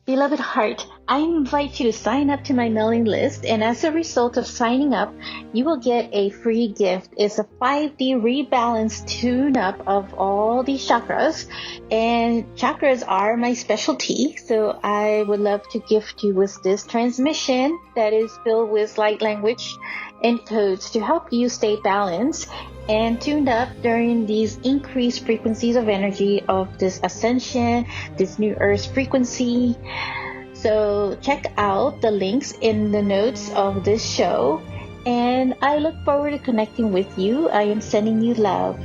Beloved heart, I invite you to sign up to my mailing list, and as a result of signing up, you will get a free gift. It's a 5D rebalance tune-up of all these chakras, and chakras are my specialty, so I would love to gift you with this transmission that is filled with light language and codes to help you stay balanced and tuned up during these increased frequencies of energy of this ascension, this new earth frequency. So check out the links in the notes of this show, and I look forward to connecting with you. I am sending you love.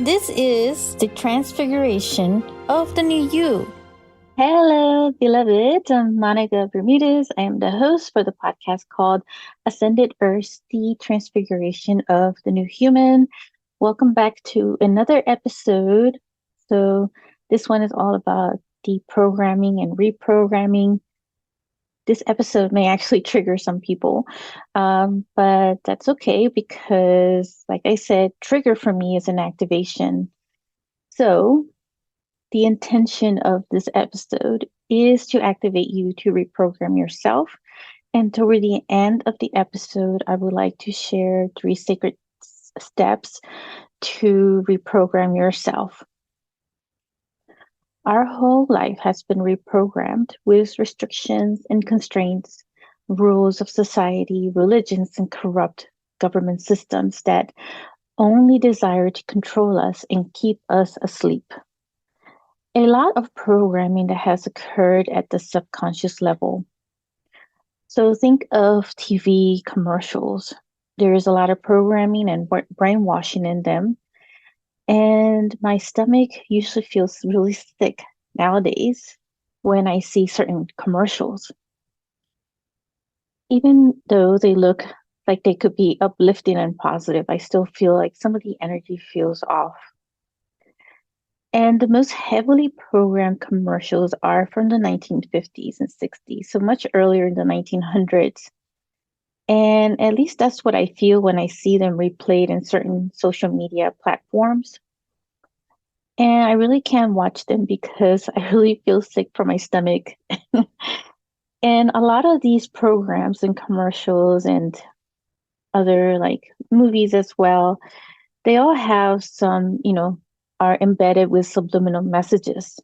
This is the transfiguration of the new you. Hello, beloved. I'm Monica Bermudez. I am the host for the podcast called Ascended Earth, the Transfiguration of the New Human. Welcome back to another episode. So this one is all about deprogramming and reprogramming. This episode may actually trigger some people, but that's okay because, like I said, trigger for me is an activation. So the intention of this episode is to activate you to reprogram yourself. And toward the end of the episode, I would like to share 3 sacred steps to reprogram yourself. Our whole life has been reprogrammed with restrictions and constraints, rules of society, religions, and corrupt government systems that only desire to control us and keep us asleep. A lot of programming that has occurred at the subconscious level. So think of TV commercials. There is a lot of programming and brainwashing in them. And my stomach usually feels really sick nowadays when I see certain commercials. Even though they look like they could be uplifting and positive, I still feel like some of the energy feels off. And the most heavily programmed commercials are from the 1950s and 60s, so much earlier in the 1900s. And at least that's what I feel when I see them replayed in certain social media platforms. And I really can't watch them because I really feel sick from my stomach. And a lot of these programs and commercials and other like movies as well, they all have some, are embedded with subliminal messages.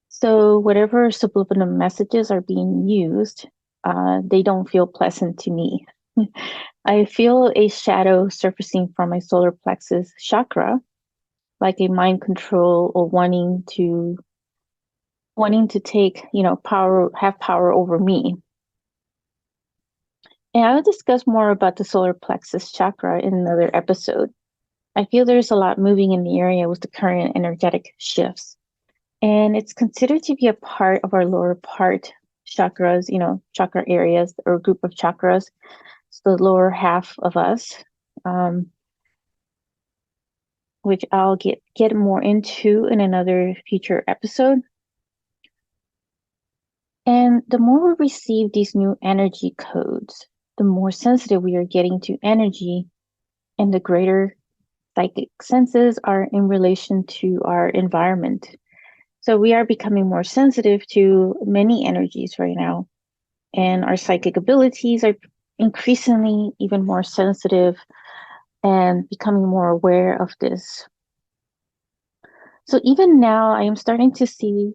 So whatever subliminal messages are being used, they don't feel pleasant to me. I feel a shadow surfacing from my solar plexus chakra, like a mind control or wanting to take, have power over me. And I will discuss more about the solar plexus chakra in another episode. I feel there's a lot moving in the area with the current energetic shifts. And it's considered to be a part of our lower part chakras, chakra areas or group of chakras. It's the lower half of us, which I'll get more into in another future episode. And the more we receive these new energy codes, the more sensitive we are getting to energy, and the greater psychic senses are in relation to our environment. So we are becoming more sensitive to many energies right now, and our psychic abilities are increasingly even more sensitive and becoming more aware of this. So even now, I am starting to see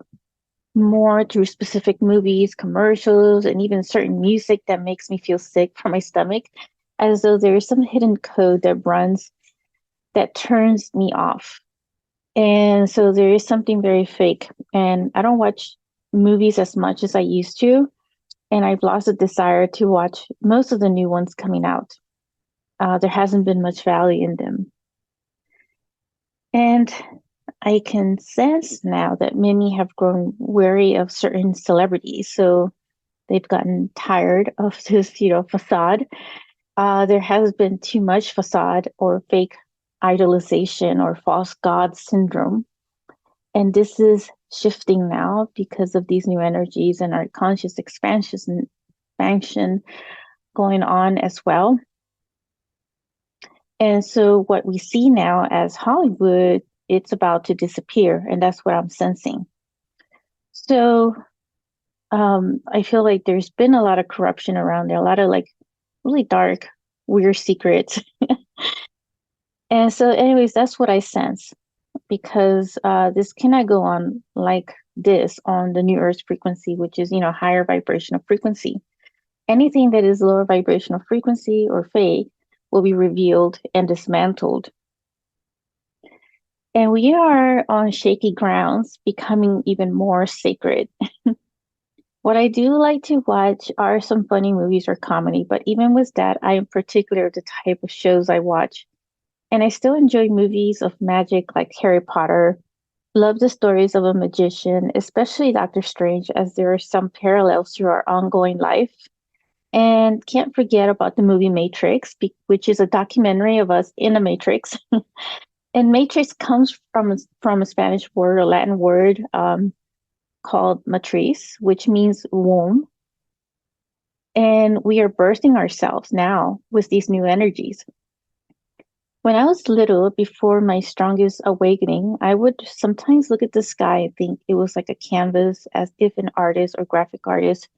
more through specific movies, commercials, and even certain music that makes me feel sick from my stomach, as though there is some hidden code that runs that turns me off. And so there is something very fake. And I don't watch movies as much as I used to. And I've lost a desire to watch most of the new ones coming out. There hasn't been much value in them. And I can sense now that many have grown wary of certain celebrities. So they've gotten tired of this, facade. There has been too much facade or fake idolization or false god syndrome. And this is shifting now because of these new energies and our conscious expansion going on as well. And so what we see now as Hollywood, it's about to disappear. And that's what I'm sensing. So I feel like there's been a lot of corruption around there, a lot of like really dark, weird secrets. And so, anyways, that's what I sense because this cannot go on like this on the new Earth frequency, which is, higher vibrational frequency. Anything that is lower vibrational frequency or fake will be revealed and dismantled. And we are on shaky grounds, becoming even more sacred. What I do like to watch are some funny movies or comedy, but even with that, I am particular the type of shows I watch. And I still enjoy movies of magic like Harry Potter. Love the stories of a magician, especially Doctor Strange, as there are some parallels to our ongoing life. And can't forget about the movie Matrix, which is a documentary of us in a matrix. And matrix comes from a Spanish word, a Latin word called matriz, which means womb. And we are birthing ourselves now with these new energies. When I was little, before my strongest awakening, I would sometimes look at the sky and think it was like a canvas, as if an artist or graphic artist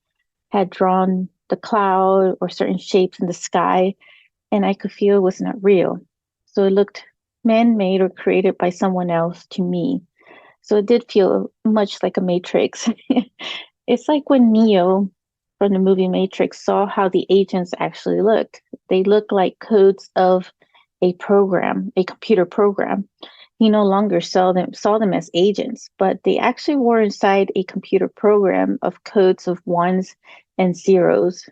had drawn the cloud or certain shapes in the sky, and I could feel it was not real. So it looked man-made or created by someone else to me. So it did feel much like a matrix. It's like when Neo from the movie Matrix saw how the agents actually looked. They looked like codes of a program, a computer program. He no longer saw them as agents, but they actually were inside a computer program of codes of ones and zeros.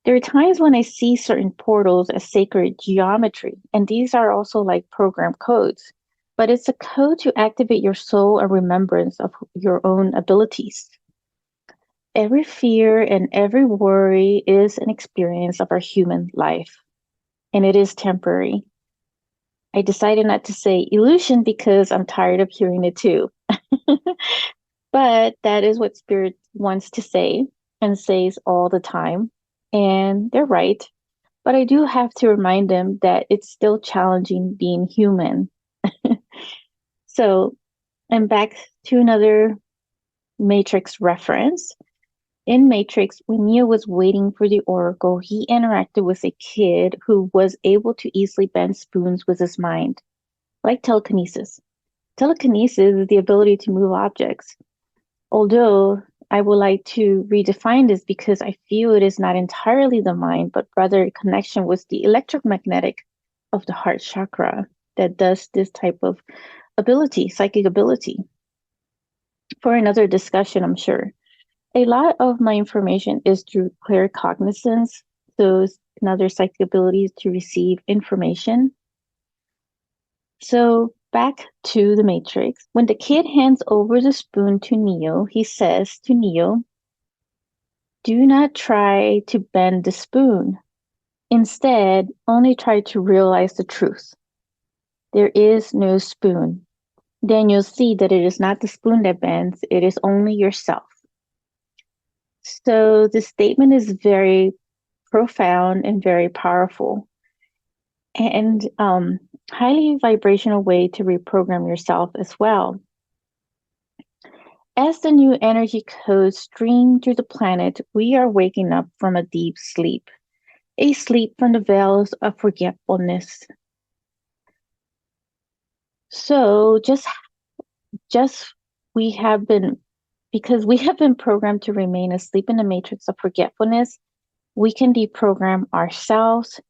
There are times when I see certain portals as sacred geometry, and these are also like program codes. But it's a code to activate your soul and remembrance of your own abilities. Every fear and every worry is an experience of our human life, and it is temporary. I decided not to say illusion because I'm tired of hearing it too. But that is what Spirit wants to say and says all the time. And they're right. But I do have to remind them that it's still challenging being human. So I'm back to another Matrix reference. In Matrix, when Neo was waiting for the Oracle, he interacted with a kid who was able to easily bend spoons with his mind, like telekinesis. Telekinesis is the ability to move objects. Although I would like to redefine this because I feel it is not entirely the mind, but rather a connection with the electromagnetic of the heart chakra that does this type of ability, psychic ability. For another discussion, I'm sure. A lot of my information is through clear cognizance, those another psychic abilities to receive information. So back to the Matrix. When the kid hands over the spoon to Neo, he says to Neo, "Do not try to bend the spoon. Instead, only try to realize the truth. There is no spoon. Then you'll see that it is not the spoon that bends, it is only yourself." So the statement is very profound and very powerful, and highly vibrational way to reprogram yourself as well. As the new energy codes stream through the planet, we are waking up from a deep sleep, a sleep from the veils of forgetfulness. So just we have been, because we have been programmed to remain asleep in the matrix of forgetfulness, we can deprogram ourselves.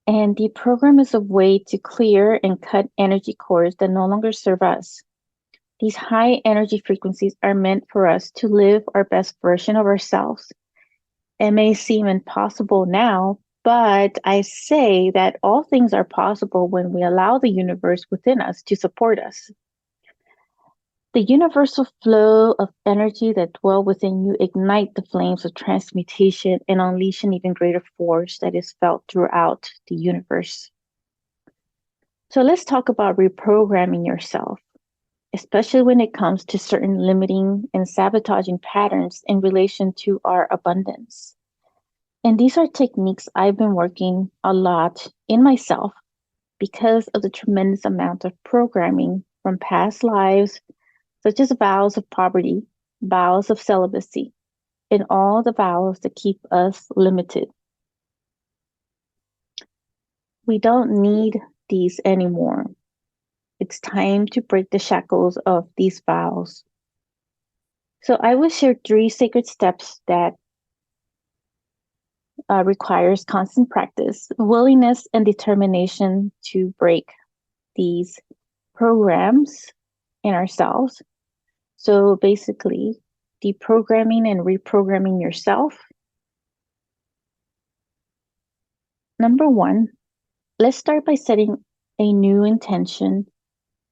And deprogram is a way to clear and cut energy cords that no longer serve us. These high energy frequencies are meant for us to live our best version of ourselves. It may seem impossible now, but I say that all things are possible when we allow the universe within us to support us. The universal flow of energy that dwell within you ignite the flames of transmutation and unleash an even greater force that is felt throughout the universe. So let's talk about reprogramming yourself, especially when it comes to certain limiting and sabotaging patterns in relation to our abundance. And these are techniques I've been working a lot in myself because of the tremendous amount of programming from past lives, such as vows of poverty, vows of celibacy, and all the vows that keep us limited. We don't need these anymore. It's time to break the shackles of these vows. So I will share 3 sacred steps that requires constant practice, willingness, and determination to break these programs in ourselves. So basically, deprogramming and reprogramming yourself. Number 1, let's start by setting a new intention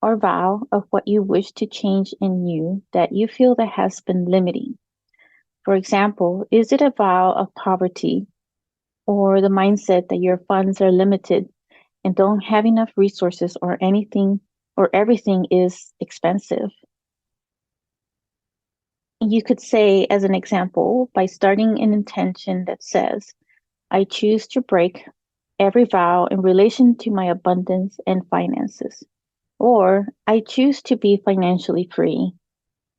or vow of what you wish to change in you that you feel that has been limiting. For example, is it a vow of poverty or the mindset that your funds are limited and don't have enough resources or anything or everything is expensive? You could say, as an example, by starting an intention that says, I choose to break every vow in relation to my abundance and finances. Or I choose to be financially free.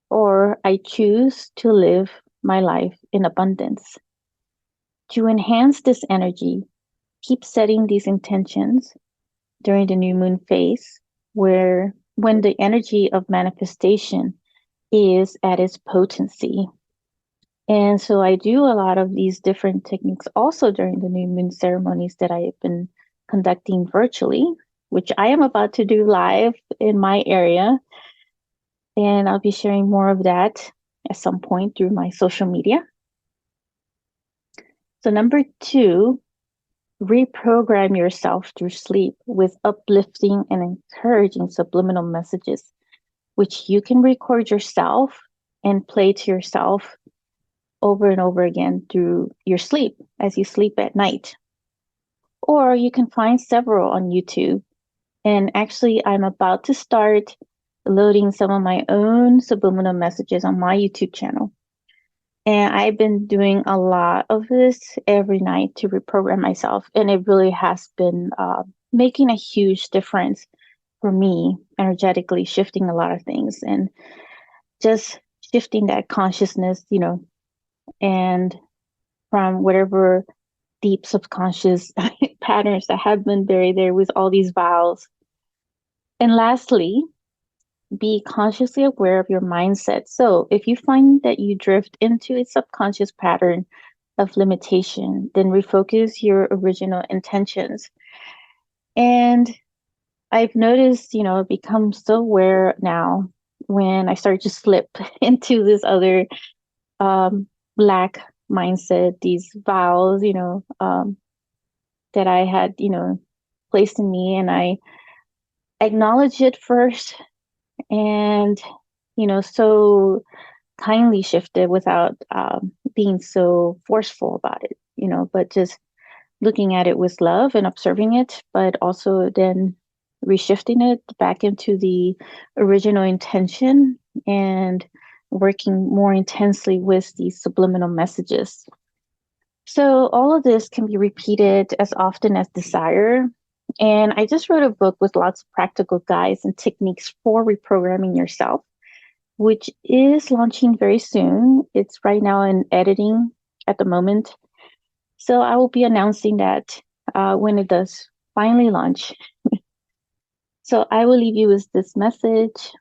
Or I choose to live my life in abundance. To enhance this energy, keep setting these intentions during the new moon phase, when the energy of manifestation is at its potency. And so I do a lot of these different techniques also during the new moon ceremonies that I have been conducting virtually, which I am about to do live in my area. And I'll be sharing more of that at some point through my social media. So number 2, reprogram yourself through sleep with uplifting and encouraging subliminal messages, which you can record yourself and play to yourself over and over again through your sleep as you sleep at night. Or you can find several on YouTube. And actually, I'm about to start loading some of my own subliminal messages on my YouTube channel. And I've been doing a lot of this every night to reprogram myself. And it really has been making a huge difference for me, energetically shifting a lot of things and just shifting that consciousness, and from whatever deep subconscious patterns that have been buried there with all these vows. And lastly, be consciously aware of your mindset. So if you find that you drift into a subconscious pattern of limitation, then refocus your original intentions. And I've noticed, it becomes so aware now when I start to slip into this other lack mindset, these vows, that I had, placed in me, and I acknowledge it first and, so kindly shifted without being so forceful about it, but just looking at it with love and observing it, but also then reshifting it back into the original intention and working more intensely with these subliminal messages. So all of this can be repeated as often as desire. And I just wrote a book with lots of practical guides and techniques for reprogramming yourself, which is launching very soon. It's right now in editing at the moment. So I will be announcing that when it does finally launch. So I will leave you with this message.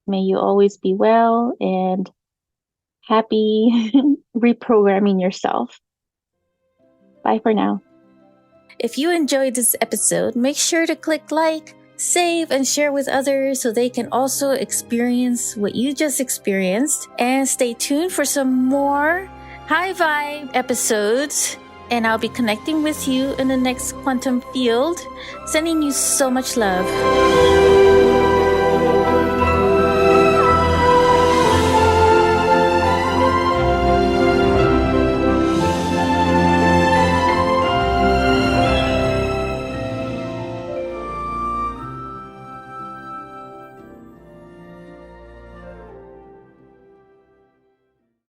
May you always be well and happy reprogramming yourself. Bye for now. If you enjoyed this episode, make sure to click like, save, and share with others so they can also experience what you just experienced. And stay tuned for some more high vibe episodes. And I'll be connecting with you in the next quantum field. Sending you so much love.